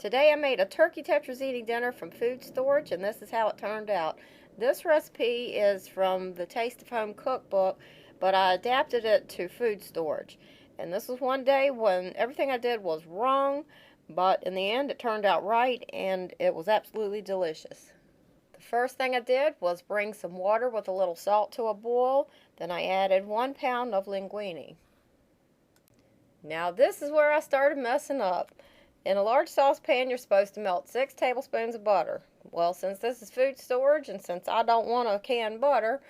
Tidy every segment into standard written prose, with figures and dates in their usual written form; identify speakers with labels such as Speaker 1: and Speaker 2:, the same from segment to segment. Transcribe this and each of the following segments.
Speaker 1: Today I made a turkey tetrazzini dinner from food storage, and this is how it turned out. This recipe is from the Taste of Home cookbook, but I adapted it to food storage. And this was one day when everything I did was wrong, but in the end it turned out right, and it was absolutely delicious. The first thing I did was bring some water with a little salt to a boil. Then I added 1 pound of linguine. Now this is where I started messing up. In a large saucepan, you're supposed to melt 6 tablespoons of butter. Well, since this is food storage and since I don't want to can butter,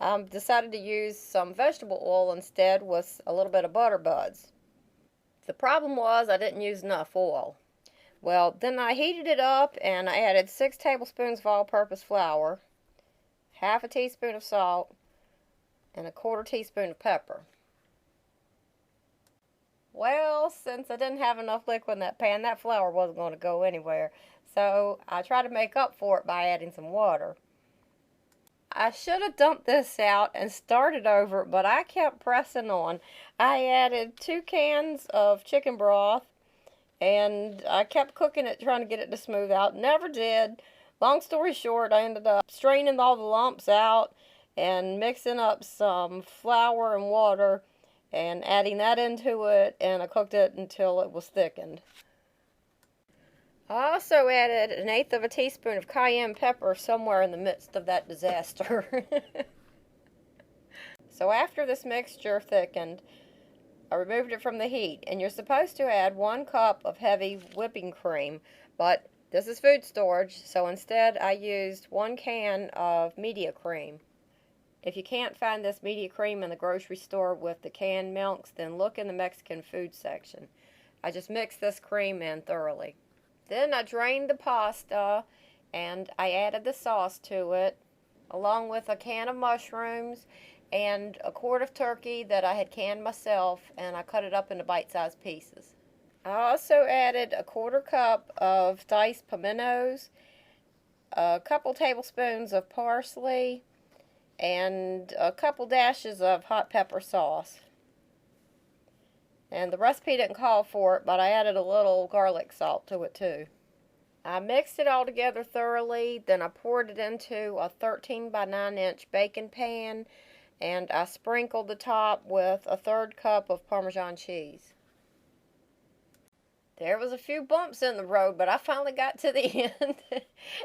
Speaker 1: I decided to use some vegetable oil instead with a little bit of butter buds. The problem was I didn't use enough oil. Well, then I heated it up and I added 6 tablespoons of all-purpose flour, half a teaspoon of salt, and a quarter teaspoon of pepper. Well, since I didn't have enough liquid in that pan, that flour wasn't going to go anywhere. So I tried to make up for it by adding some water. I should have dumped this out and started over, but I kept pressing on. I added 2 cans of chicken broth, and I kept cooking it, trying to get it to smooth out. Never did. Long story short, I ended up straining all the lumps out and mixing up some flour and water and adding that into it, and I cooked it until it was thickened. I also added 1/8 of a teaspoon of cayenne pepper somewhere in the midst of that disaster. So after this mixture thickened, I removed it from the heat, and you're supposed to add 1 cup of heavy whipping cream, but this is food storage, so instead I used 1 can of media cream. If you can't find this media cream in the grocery store with the canned milks, then look in the Mexican food section. I just mixed this cream in thoroughly. Then I drained the pasta and I added the sauce to it, along with a can of mushrooms and a quart of turkey that I had canned myself, and I cut it up into bite-sized pieces. I also added a 1/4 cup of diced pimientos, a couple tablespoons of parsley, and a couple dashes of hot pepper sauce. And the recipe didn't call for it, but I added a little garlic salt to it too. I mixed it all together thoroughly, then I poured it into a 13 by 9 inch baking pan, and I sprinkled the top with a 1/3 cup of Parmesan cheese. There was a few bumps in the road, but I finally got to the end.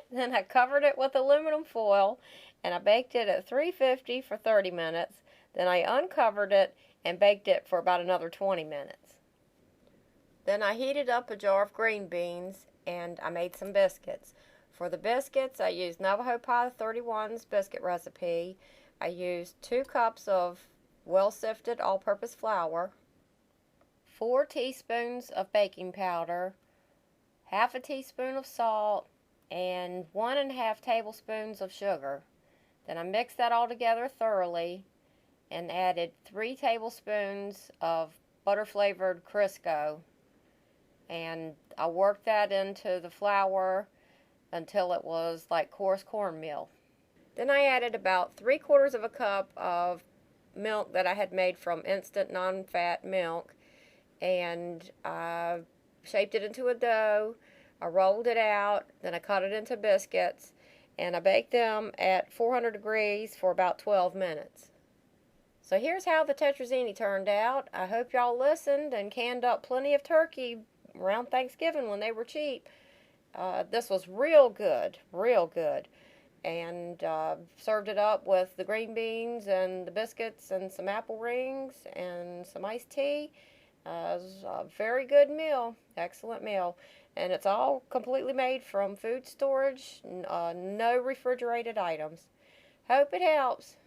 Speaker 1: Then I covered it with aluminum foil, and I baked it at 350 for 30 minutes. Then I uncovered it and baked it for about another 20 minutes. Then I heated up a jar of green beans, and I made some biscuits. For the biscuits, I used Navajo Pie 31's biscuit recipe. I used 2 cups of well-sifted all-purpose flour, 4 teaspoons of baking powder, half a teaspoon of salt, and 1½ tablespoons of sugar. Then I mixed that all together thoroughly and added 3 tablespoons of butter-flavored Crisco, and I worked that into the flour until it was like coarse cornmeal. Then I added about 3/4 of a cup of milk that I had made from instant non-fat milk, and I shaped it into a dough. I rolled it out, then I cut it into biscuits, and I baked them at 400 degrees for about 12 minutes. So here's how the tetrazzini turned out. I hope y'all listened and canned up plenty of turkey around Thanksgiving when they were cheap. This was real good, and served it up with the green beans and the biscuits and some apple rings and some iced tea. It was a very good meal, excellent meal, and it's all completely made from food storage, no refrigerated items. Hope it helps.